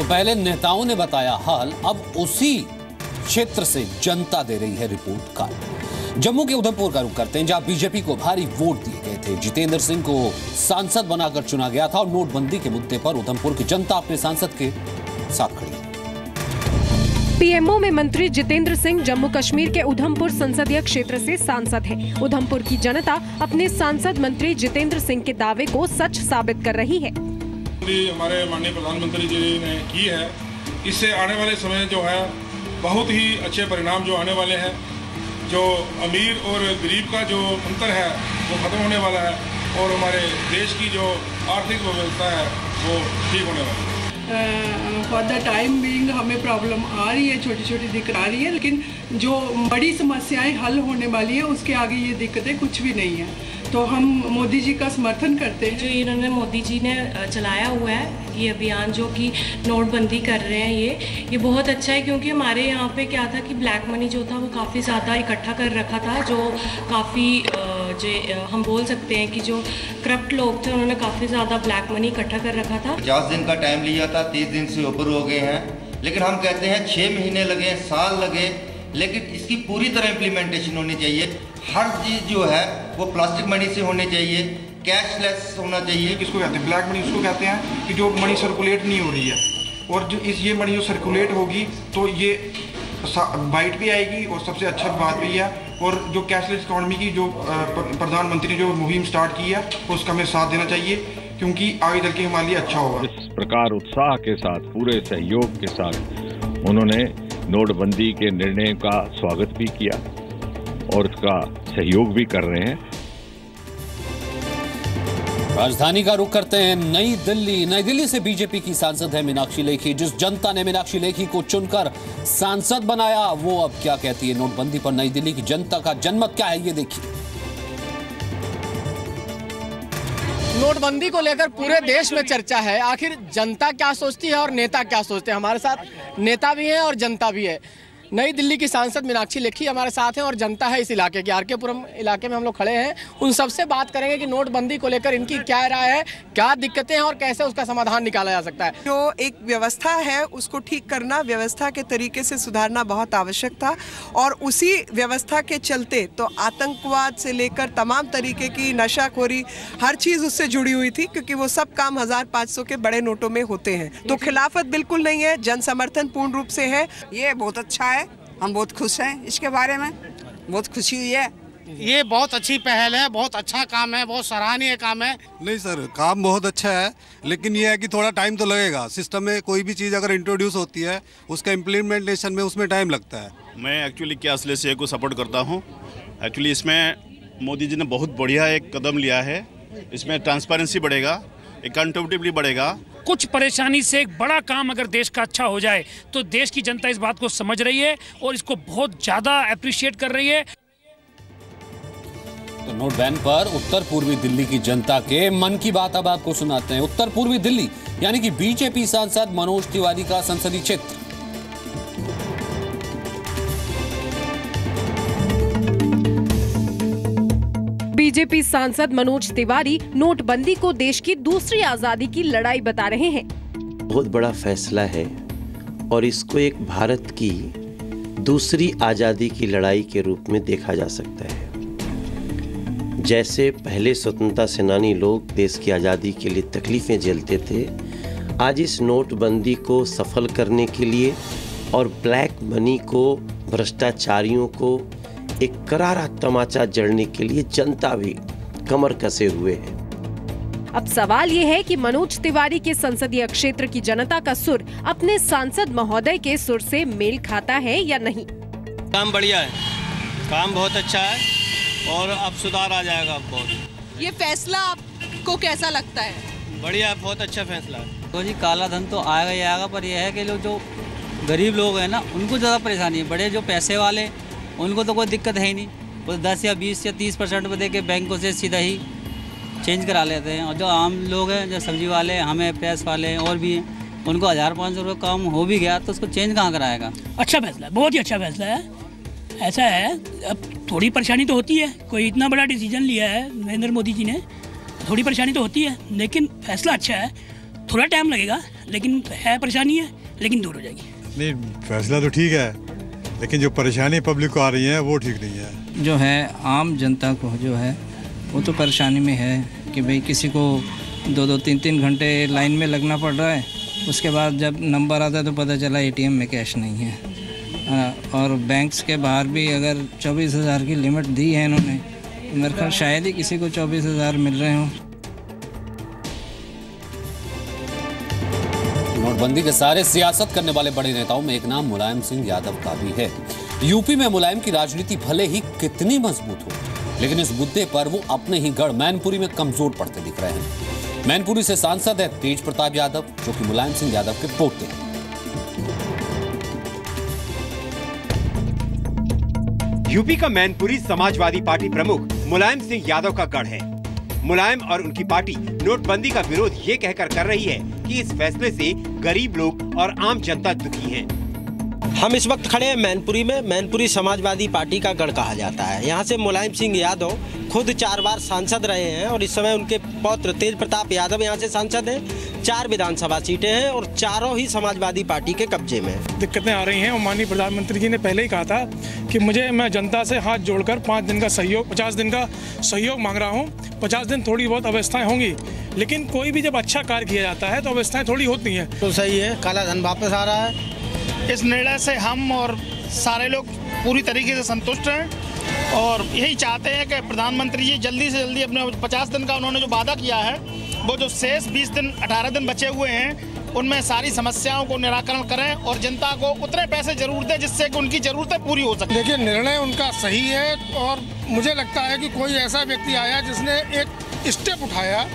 तो पहले नेताओं ने बताया हाल, अब उसी क्षेत्र से जनता दे रही है रिपोर्ट कार्ड। जम्मू के उधमपुर का रुख करते हैं, जहां बीजेपी को भारी वोट दिए गए थे। जितेंद्र सिंह को सांसद बनाकर चुना गया था और नोटबंदी के मुद्दे पर उधमपुर की जनता अपने सांसद के साथ खड़ी है। पीएमओ में मंत्री जितेंद्र सिंह जम्मू कश्मीर के उधमपुर संसदीय क्षेत्र से सांसद हैं। उधमपुर की जनता अपने सांसद मंत्री जितेंद्र सिंह के दावे को सच साबित कर रही है। हमारे माननीय प्रधानमंत्री जी ने की है, इससे आने वाले समय जो है बहुत ही अच्छे परिणाम जो आने वाले हैं। जो अमीर और गरीब का जो अंतर है वो खत्म होने वाला है और हमारे देश की जो आर्थिक व्यवस्था है वो ठीक होने वाली है। फॉर द टाइम बीइंग हमें प्रॉब्लम आ रही है, छोटी छोटी दिक्कत आ रही है, लेकिन जो बड़ी समस्याएं हल होने वाली है उसके आगे ये दिक्कतें कुछ भी नहीं है। तो हम मोदी जी का समर्थन करते हैं। जो इन्होंने मोदी जी ने चलाया हुआ है ये अभियान, जो कि नोटबंदी कर रहे हैं, ये बहुत अच्छा है। क्योंकि हमारे यहाँ पे क्या था कि ब्लैक मनी जो था वो काफ़ी ज़्यादा इकट्ठा कर रखा था, जो काफ़ी हम बोल सकते हैं कि जो करप्ट लोग थे उन्होंने काफ़ी ज़्यादा ब्लैक मनी इकट्ठा कर रखा था। 50 दिन का टाइम लिया था, 30 दिन से ऊपर हो गए हैं, लेकिन हम कहते हैं 6 महीने लगे, साल लगे, लेकिन इसकी पूरी तरह इम्प्लीमेंटेशन होनी चाहिए। हर चीज़ जो है वो प्लास्टिक मनी से होनी चाहिए, कैशलेस होना चाहिए। किसको कहते हैं ब्लैक मनी? उसको कहते हैं कि जो मनी सर्कुलेट नहीं हो रही है, और जो ये मनी जो सर्कुलेट होगी तो ये बाइट भी आएगी और सबसे अच्छा बात भी है। और जो कैशलेस इकोनॉमी की जो प्रधानमंत्री ने जो मुहिम स्टार्ट की है उसका हमें साथ देना चाहिए, क्योंकि आगे चल के हमारे लिए अच्छा होगा। इस प्रकार उत्साह के साथ, पूरे सहयोग के साथ उन्होंने नोटबंदी के निर्णय का स्वागत भी किया और उसका सहयोग भी कर रहे हैं। राजधानी का रुख करते हैं नई दिल्ली। नई दिल्ली से बीजेपी की सांसद है मीनाक्षी लेखी। जिस जनता ने मीनाक्षी लेखी को चुनकर सांसद बनाया वो अब क्या कहती है नोटबंदी पर। नई दिल्ली की जनता का जनमत क्या है ये देखिए। नोटबंदी को लेकर पूरे देश में चर्चा है। आखिर जनता क्या सोचती है और नेता क्या सोचते हैं। हमारे साथ नेता भी हैं और जनता भी है। नई दिल्ली की सांसद मीनाक्षी लेखी हमारे साथ हैं और जनता है इस इलाके की। आरकेपुरम इलाके में हम लोग खड़े हैं। उन सबसे बात करेंगे कि नोटबंदी को लेकर इनकी क्या राय है, क्या दिक्कतें हैं और कैसे उसका समाधान निकाला जा सकता है। जो एक व्यवस्था है उसको ठीक करना, व्यवस्था के तरीके से सुधारना बहुत आवश्यक था, और उसी व्यवस्था के चलते तो आतंकवाद से लेकर तमाम तरीके की नशाखोरी हर चीज़ उससे जुड़ी हुई थी, क्योंकि वो सब काम 1500 के बड़े नोटों में होते हैं। तो खिलाफत बिल्कुल नहीं है, जन समर्थन पूर्ण रूप से है। ये बहुत अच्छा है, हम बहुत खुश हैं इसके बारे में, बहुत खुशी हुई है। ये बहुत अच्छी पहल है, बहुत अच्छा काम है, बहुत सराहनीय काम है। नहीं सर, काम बहुत अच्छा है, लेकिन ये है कि थोड़ा टाइम तो लगेगा। सिस्टम में कोई भी चीज़ अगर इंट्रोड्यूस होती है उसका इम्प्लीमेंटेशन में उसमें टाइम लगता है। मैं एक्चुअली क्या असली से को सपोर्ट करता हूँ। एक्चुअली इसमें मोदी जी ने बहुत बढ़िया एक कदम लिया है। इसमें ट्रांसपेरेंसी बढ़ेगा, अकाउंटेबिलिटी बढ़ेगा। कुछ परेशानी से एक बड़ा काम अगर देश का अच्छा हो जाए तो देश की जनता इस बात को समझ रही है और इसको बहुत ज्यादा अप्रिशिएट कर रही है। तो नोट बैन पर उत्तर पूर्वी दिल्ली की जनता के मन की बात अब आपको सुनाते हैं। उत्तर पूर्वी दिल्ली यानी कि बीजेपी सांसद मनोज तिवारी का संसदीय क्षेत्र। बीजेपी सांसद मनोज तिवारी नोटबंदी को देश की दूसरी आजादी की लड़ाई बता रहे हैं। बहुत बड़ा फैसला है और इसको एक भारत की दूसरी आजादी की लड़ाई के रूप में देखा जा सकता है। जैसे पहले स्वतंत्रता सेनानी लोग देश की आज़ादी के लिए तकलीफें झेलते थे, आज इस नोटबंदी को सफल करने के लिए और ब्लैक मनी को, भ्रष्टाचारियों को एक करारा तमाचा जड़ने के लिए जनता भी कमर कसे हुए है। अब सवाल ये है कि मनोज तिवारी के संसदीय क्षेत्र की जनता का सुर अपने सांसद महोदय के सुर से मेल खाता है या नहीं। काम बढ़िया है, काम बहुत अच्छा है और अब सुधार आ जाएगा। अब बहुत ये फैसला आपको कैसा लगता है? बढ़िया है, बहुत अच्छा फैसला है। तो जी काला धन तो आएगा ही आएगा, पर यह है कि लोग जो गरीब लोग हैं ना उनको ज़्यादा परेशानी है। बड़े जो पैसे वाले उनको तो कोई दिक्कत है ही नहीं, वो 10 या 20 या 30% पे दे के बैंकों से सीधा ही चेंज करा लेते हैं। और जो आम लोग हैं, जो सब्जी वाले, हमें प्रेस वाले और भी हैं, उनको 1500 रुपये काम हो भी गया तो उसको चेंज कहाँ कराएगा। अच्छा फैसला है, बहुत ही अच्छा फैसला है। ऐसा है, अब थोड़ी परेशानी तो होती है, कोई इतना बड़ा डिसीजन लिया है नरेंद्र मोदी जी ने, थोड़ी परेशानी तो होती है, लेकिन फैसला अच्छा है। थोड़ा टाइम लगेगा, लेकिन है परेशानी है, लेकिन दूर हो जाएगी। नहीं, फैसला तो ठीक है, लेकिन जो परेशानी पब्लिक को आ रही है वो ठीक नहीं है। जो है आम जनता को जो है वो तो परेशानी में है कि भाई किसी को 2-2, 3-3 घंटे लाइन में लगना पड़ रहा है। उसके बाद जब नंबर आता है तो पता चला ATM में कैश नहीं है। और बैंक्स के बाहर भी अगर 24,000 की लिमिट दी है इन्होंने, मेरे ख्याल शायद ही किसी को 24,000 मिल रहे हों। नोटबंदी के सारे सियासत करने वाले बड़े नेताओं में एक नाम मुलायम सिंह यादव का भी है। यूपी में मुलायम की राजनीति भले ही कितनी मजबूत हो, लेकिन इस मुद्दे पर वो अपने ही गढ़ मैनपुरी में कमजोर पड़ते दिख रहे हैं। मैनपुरी से सांसद है तेज प्रताप यादव, जो कि मुलायम सिंह यादव के पोते हैं। यूपी का मैनपुरी समाजवादी पार्टी प्रमुख मुलायम सिंह यादव का गढ़ है। मुलायम और उनकी पार्टी नोटबंदी का विरोध ये कहकर कर रही है कि इस फैसले से गरीब लोग और आम जनता दुखी हैं। हम इस वक्त खड़े हैं मैनपुरी में। मैनपुरी समाजवादी पार्टी का गढ़ कहा जाता है। यहाँ से मुलायम सिंह यादव खुद 4 बार सांसद रहे हैं और इस समय उनके पौत्र तेज प्रताप यादव यहाँ से सांसद हैं। 4 विधानसभा सीटें हैं और चारों ही समाजवादी पार्टी के कब्जे में। दिक्कतें आ रही हैं और माननीय प्रधानमंत्री जी ने पहले ही कहा था कि मैं जनता से हाथ जोड़कर 5 दिन का सहयोग, 50 दिन का सहयोग मांग रहा हूँ। 50 दिन थोड़ी बहुत अवस्थाएं होंगी, लेकिन कोई भी जब अच्छा कार्य किया जाता है तो अवस्थाएं थोड़ी होती हैं। तो सही है, काला धन वापस आ रहा है। इस निर्णय से हम और सारे लोग पूरी तरीके से संतुष्ट हैं और यही चाहते हैं कि प्रधानमंत्री जी जल्दी से जल्दी अपने 50 दिन का उन्होंने जो वादा किया है, वो जो शेष 20 दिन 18 दिन बचे हुए हैं, उनमें सारी समस्याओं को निराकरण करें और जनता को उतने पैसे जरूर दें जिससे कि उनकी जरूरतें पूरी हो सकें। देखिए, निर्णय उनका सही है और मुझे लगता है कि कोई ऐसा व्यक्ति आया जिसने एक स्टेप उठाया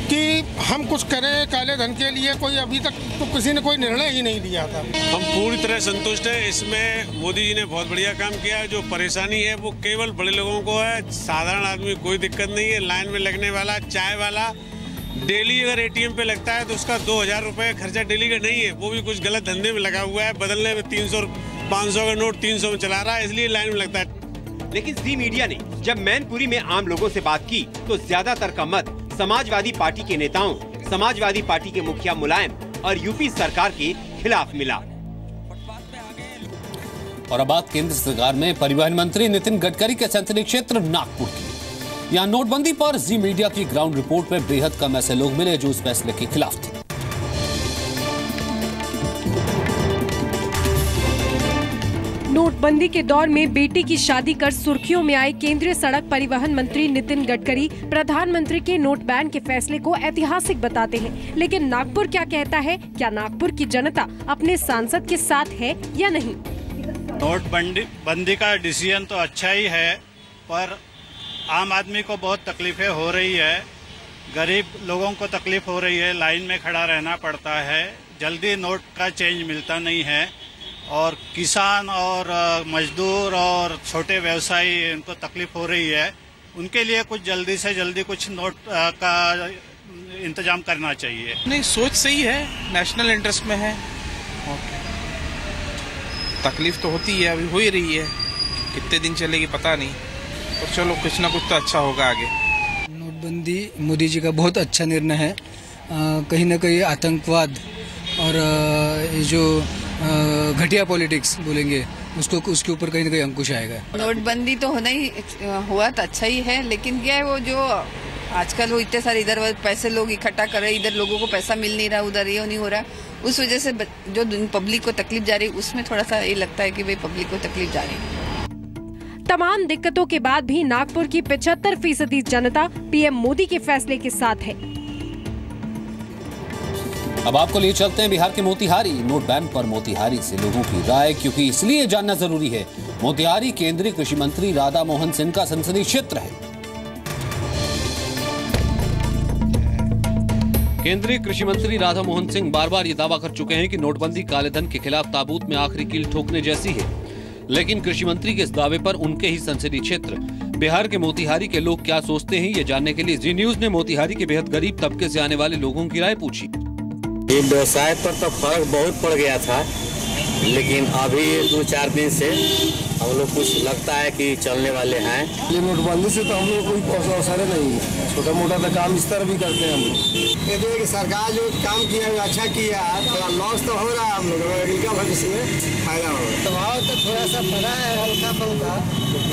कि हम कुछ करें काले धन के लिए। कोई अभी तक तो किसी ने कोई निर्णय ही नहीं लिया था। हम पूरी तरह संतुष्ट हैं। इसमें मोदी जी ने बहुत बढ़िया काम किया है। जो परेशानी है वो केवल बड़े लोगों को है, साधारण आदमी को कोई दिक्कत नहीं है। लाइन में लगने वाला चाय वाला डेली अगर ATM पे लगता है तो उसका 2,000 रुपये खर्चा डेली का नहीं है, वो भी कुछ गलत धंधे में लगा हुआ है। बदलने में 300-500 का नोट 300 में चला रहा है, इसलिए लाइन में लगता है। लेकिन जी मीडिया ने जब मैनपुरी में आम लोगों से बात की तो ज्यादातर का मत समाजवादी पार्टी के नेताओं, समाजवादी पार्टी के मुखिया मुलायम और यूपी सरकार के खिलाफ मिला। और अब बात केंद्र सरकार में परिवहन मंत्री नितिन गडकरी के संसदीय क्षेत्र नागपुर की। यहाँ नोटबंदी पर जी मीडिया की ग्राउंड रिपोर्ट में बेहद कम ऐसे लोग मिले जो इस फैसले के खिलाफ थे। नोटबंदी के दौर में बेटी की शादी कर सुर्खियों में आए केंद्रीय सड़क परिवहन मंत्री नितिन गडकरी प्रधानमंत्री के नोट बैन के फैसले को ऐतिहासिक बताते हैं। लेकिन नागपुर क्या कहता है? क्या नागपुर की जनता अपने सांसद के साथ है या नहीं? नोटबंदी का डिसीजन तो अच्छा ही है, पर आम आदमी को बहुत तकलीफें हो रही है। गरीब लोगों को तकलीफ हो रही है, लाइन में खड़ा रहना पड़ता है, जल्दी नोट का चेंज मिलता नहीं है और किसान और मजदूर और छोटे व्यवसायी इनको तकलीफ हो रही है। उनके लिए कुछ जल्दी से जल्दी कुछ नोट का इंतजाम करना चाहिए। नहीं, सोच सही है, नेशनल इंटरेस्ट में है। तकलीफ तो होती है, अभी हो ही रही है, कितने दिन चलेगी पता नहीं, तो चलो कुछ ना कुछ तो अच्छा होगा आगे। नोटबंदी मोदी जी का बहुत अच्छा निर्णय है। कहीं ना कहीं आतंकवाद और ये जो घटिया पॉलिटिक्स बोलेंगे उसके ऊपर कहीं ना कहीं अंकुश आएगा। नोटबंदी तो होना ही हुआ तो अच्छा ही है, लेकिन क्या है वो जो आजकल वो इतने सारे इधर पैसे लोग इकट्ठा कर रहे हैं, इधर लोगों को पैसा मिल नहीं रहा, उधर ये नहीं हो रहा, उस वजह से जो पब्लिक को तकलीफ जा रही है उसमें थोड़ा सा ये लगता है कि भाई पब्लिक को तकलीफ जा रही है। तमाम दिक्कतों के बाद भी नागपुर की 75% जनता पीएम मोदी के फैसले के साथ है। अब आपको लिए चलते हैं बिहार के मोतिहारी। नोट बैन पर मोतिहारी से लोगों की राय, क्योंकि इसलिए जानना जरूरी है। मोतिहारी केंद्रीय कृषि मंत्री राधा मोहन सिंह का संसदीय क्षेत्र है। केंद्रीय कृषि मंत्री राधा मोहन सिंह बार बार ये दावा कर चुके हैं कि नोटबंदी काले धन के खिलाफ ताबूत में आखिरी कील ठोकने जैसी है। लेकिन कृषि मंत्री के इस दावे पर उनके ही संसदीय क्षेत्र बिहार के मोतिहारी के लोग क्या सोचते हैं, ये जानने के लिए जी न्यूज ने मोतिहारी के बेहद गरीब तबके से आने वाले लोगों की राय पूछी। ये व्यवसाय पर तो फर्क बहुत पड़ गया था, लेकिन अभी 2-4 दिन से हम लोग कुछ लगता है कि चलने वाले हैं। ये नोटबंदी से तो हम लोग कोई असर नहीं है, छोटा मोटा तो काम इस तरह भी करते हैं हम लोग। ये देखिए सरकार जो काम किया है अच्छा किया है, थोड़ा लॉस तो हो रहा है हम लोग, इनका भविष्य में फायदा हो रहा है। प्रभाव तो थोड़ा सा पड़ा है हल्का फुल्का,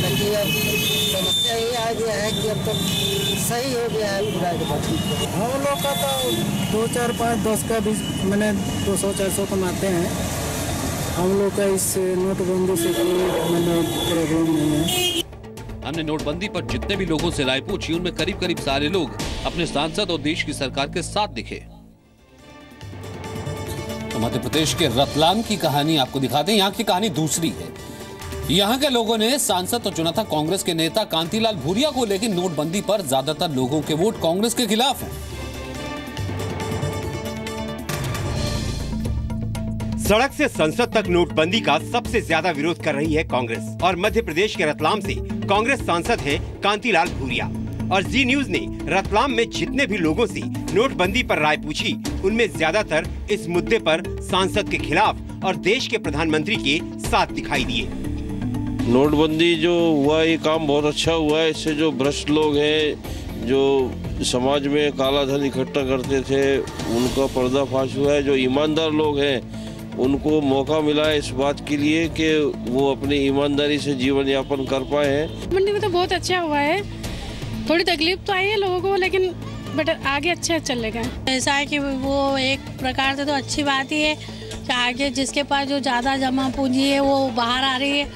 लेकिन अब समस्या ये आ गया है कि अब तक सही हो गया है पूरा के बाद। हम लोग का तो 2, 4, 5, 10 का भी मैंने 200-400 कमाते हैं। हम लोग का इस नोटबंदी से कोई प्रॉब्लम नहीं है। हमने नोटबंदी पर जितने भी लोगों से राय पूछी उनमें करीब सारे लोग अपने सांसद और देश की सरकार के साथ दिखे। तो मध्य प्रदेश के रतलाम की कहानी आपको दिखाते हैं। यहाँ की कहानी दूसरी है। यहाँ के लोगों ने सांसद तो चुना था कांग्रेस के नेता कांतिलाल भूरिया को, लेकिन नोटबंदी पर ज्यादातर लोगों के वोट कांग्रेस के खिलाफ हैं। सड़क से संसद तक नोटबंदी का सबसे ज्यादा विरोध कर रही है कांग्रेस और मध्य प्रदेश के रतलाम से कांग्रेस सांसद हैं कांतिलाल भूरिया। और जी न्यूज ने रतलाम में जितने भी लोगों से नोटबंदी पर राय पूछी उनमें ज्यादातर इस मुद्दे पर सांसद के खिलाफ और देश के प्रधानमंत्री के साथ दिखाई दिए। नोटबंदी जो हुआ ये काम बहुत अच्छा हुआ है। इससे जो भ्रष्ट लोग हैं, जो समाज में काला धन इकट्ठा करते थे, उनका पर्दाफाश हुआ है। जो ईमानदार लोग हैं उनको मौका मिला है इस बात के लिए कि वो अपनी ईमानदारी से जीवन यापन कर पाए हैं। मंडी में तो बहुत अच्छा हुआ है, थोड़ी तकलीफ तो आई है लोगों को, लेकिन बट आगे अच्छा चलेगा। ऐसा है कि वो एक प्रकार से तो अच्छी बात ही है कि आगे जिसके पास जो ज़्यादा जमा पूंजी है वो बाहर आ रही है,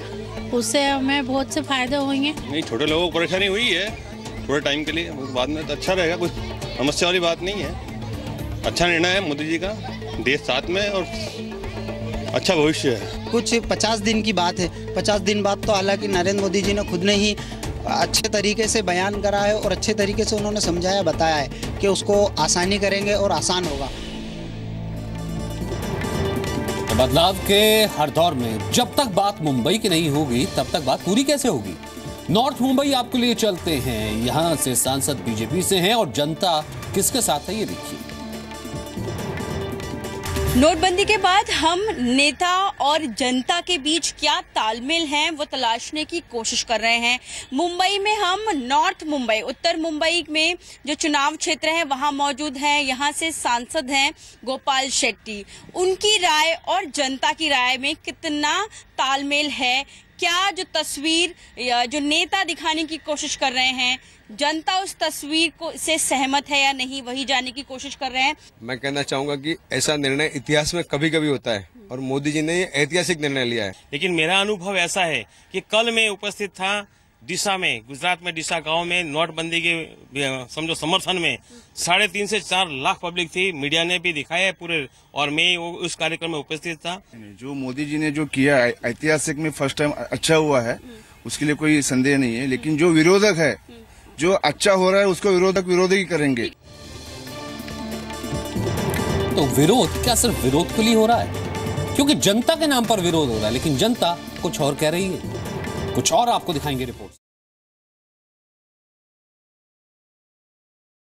उससे हमें बहुत से फायदे होंगे। नहीं, छोटे लोगों को परेशानी हुई है थोड़े टाइम के लिए, बाद में तो अच्छा रहेगा, कुछ समस्या वाली बात नहीं है। अच्छा निर्णय है मोदी जी का, देश साथ में और अच्छा भविष्य है। कुछ 50 दिन की बात है, 50 दिन बाद तो हालांकि नरेंद्र मोदी जी ने खुद ने ही अच्छे तरीके से बयान करा है और अच्छे तरीके से उन्होंने समझाया बताया है कि उसको आसानी करेंगे और आसान होगा। बदलाव के हर दौर में जब तक बात मुंबई की नहीं होगी तब तक बात पूरी कैसे होगी। नॉर्थ मुंबई आपके लिए चलते हैं। यहां से सांसद बीजेपी से हैं और जनता किसके साथ है ये देखिए। नोटबंदी के बाद हम नेता और जनता के बीच क्या तालमेल है वो तलाशने की कोशिश कर रहे हैं। मुंबई में हम नॉर्थ मुंबई, उत्तर मुंबई में जो चुनाव क्षेत्र है वहां मौजूद हैं। यहां से सांसद हैं गोपाल शेट्टी। उनकी राय और जनता की राय में कितना तालमेल है, क्या जो तस्वीर जो नेता दिखाने की कोशिश कर रहे हैं, जनता उस तस्वीर को से सहमत है या नहीं, वही जानने की कोशिश कर रहे हैं। मैं कहना चाहूंगा कि ऐसा निर्णय इतिहास में कभी कभी होता है और मोदी जी ने ये ऐतिहासिक निर्णय लिया है। लेकिन मेरा अनुभव ऐसा है कि कल मैं उपस्थित था डिसा में, गुजरात में डिसा गांव में, नोटबंदी के समझो समर्थन में 3.5 से 4 लाख पब्लिक थी। मीडिया ने भी दिखाया है पूरे, और मैं उस कार्यक्रम में उपस्थित था। जो मोदी जी ने जो किया है ऐतिहासिक में फर्स्ट टाइम अच्छा हुआ है, उसके लिए कोई संदेह नहीं है। लेकिन जो विरोधक है, जो अच्छा हो रहा है उसको विरोध ही करेंगे। तो विरोध क्या सिर्फ विरोध के लिए हो रहा है? क्योंकि जनता के नाम पर विरोध हो रहा है, लेकिन जनता कुछ और कह रही है। कुछ और आपको दिखाएंगे रिपोर्ट।